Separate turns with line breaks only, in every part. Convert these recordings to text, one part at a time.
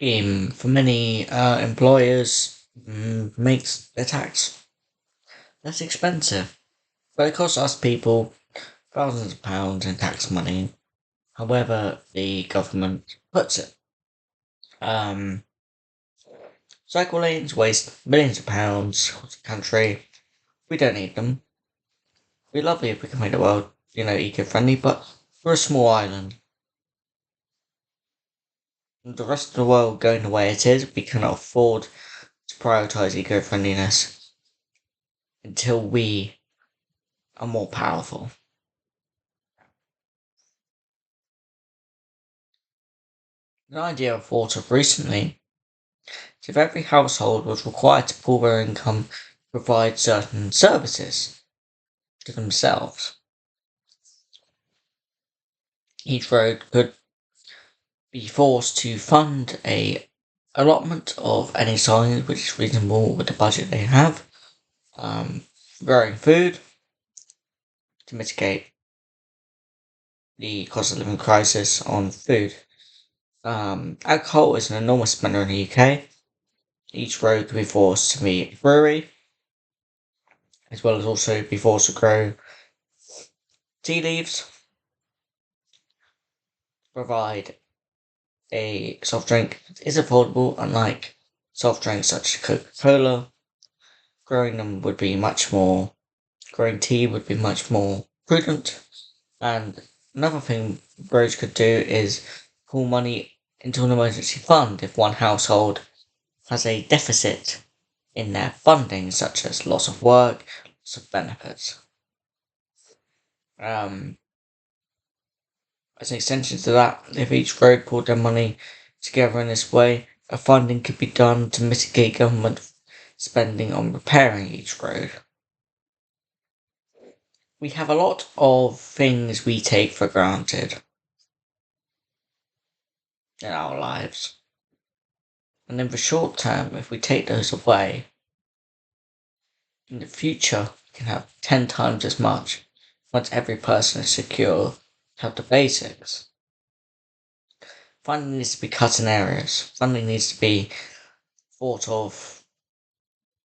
For many employers, makes their tax less expensive, but it costs us people thousands of pounds in tax money. However, the government puts it. Um, Cycle lanes waste millions of pounds across the country. We don't need them. It'd be lovely if we could make the world, eco-friendly, but we're a small island. The rest of the world going the way it is, we cannot afford to prioritise eco-friendliness until we are more powerful. An idea I've thought of recently is if every household was required to pool their income to provide certain services to themselves, each road could be forced to fund a allotment of any size which is reasonable with the budget they have, um, growing food to mitigate the cost of living crisis on food. Alcohol is an enormous spender in the UK. Each road could be forced to be a brewery, as well as also be forced to grow tea leaves, provide a soft drink that is affordable, unlike soft drinks such as Coca-Cola. Growing tea would be much more prudent. And another thing roads could do is pull money into an emergency fund if one household has a deficit in their funding, such as loss of work, loss of benefits. Um, as an extension to that, if each road pulled their money together in this way, a funding could be done to mitigate government spending on repairing each road. We have a lot of things we take for granted in our lives. And in the short term, if we take those away, in the future, we can have 10 times as much once every person is secure to have the basics. Funding needs to be cut in areas. Funding needs to be thought of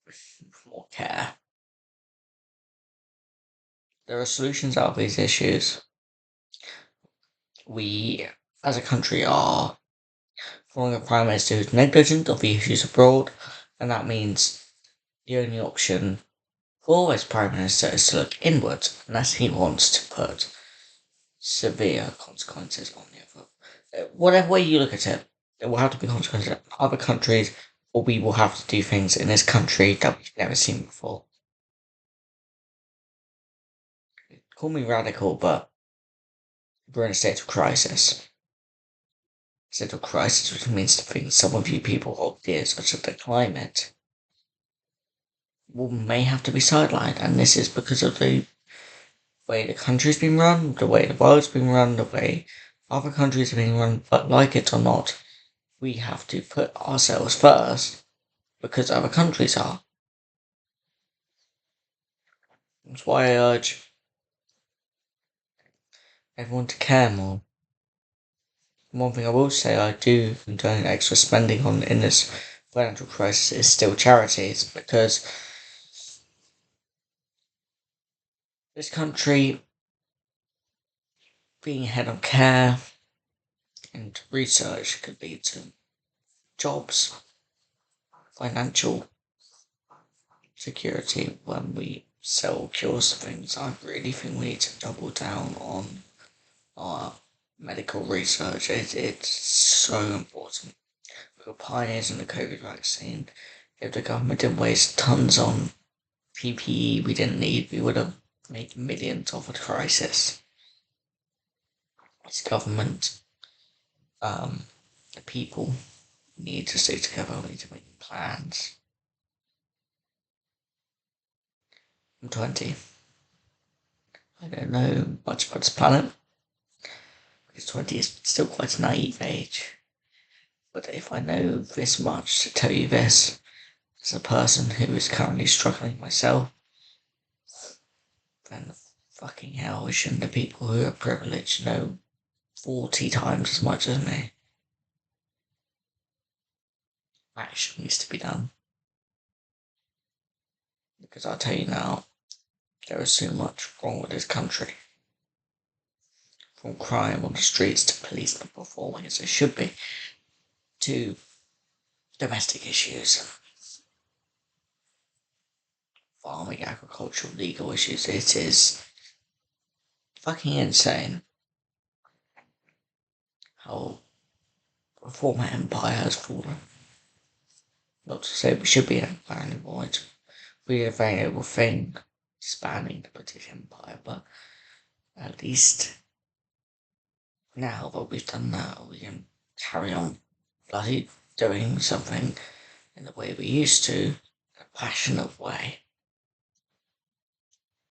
with more care. There are solutions out of these issues. We, as a country, are following a Prime Minister who's negligent of the issues abroad, and that means the only option for this Prime Minister is to look inwards, unless he wants to put severe consequences on the other. Whatever way you look at it, there will have to be consequences in other countries, or we will have to do things in this country that we've never seen before. Call me radical, but we're in a state of crisis. State of crisis, which means the things some of you people hold dear, such as the climate, may have to be sidelined, and this is because of the way the country's been run, the way the world's been run, the way other countries are being run, but like it or not, we have to put ourselves first because other countries are. That's why I urge everyone to care more. One thing I will say I do condone extra spending on in this financial crisis is still charities, because this country being ahead on care and research could lead to jobs, financial security when we sell cures to things. I really think we need to double down on our medical research. It's so important. We were pioneers in the COVID vaccine. If the government didn't waste tons on PPE we didn't need, we would have made millions off a crisis. It's government, the people need to stay together. We need to make plans. I'm 20. I don't know much about this planet, because 20 is still quite a naive age. But if I know this much to tell you this, as a person who is currently struggling myself, then fucking hell, shouldn't the people who are privileged know 40 times as much as me? action needs to be done. Because I'll tell you now, there is so much wrong with this country. From crime on the streets to police not performing as they should be, to domestic issues, farming, agricultural, legal issues. It is fucking insane how a former empire has fallen. Not to say we should be an empire anymore. It's really a very noble thing, disbanding the British Empire, but at least now that we've done that, we can carry on bloody doing something in the way we used to, in a passionate way.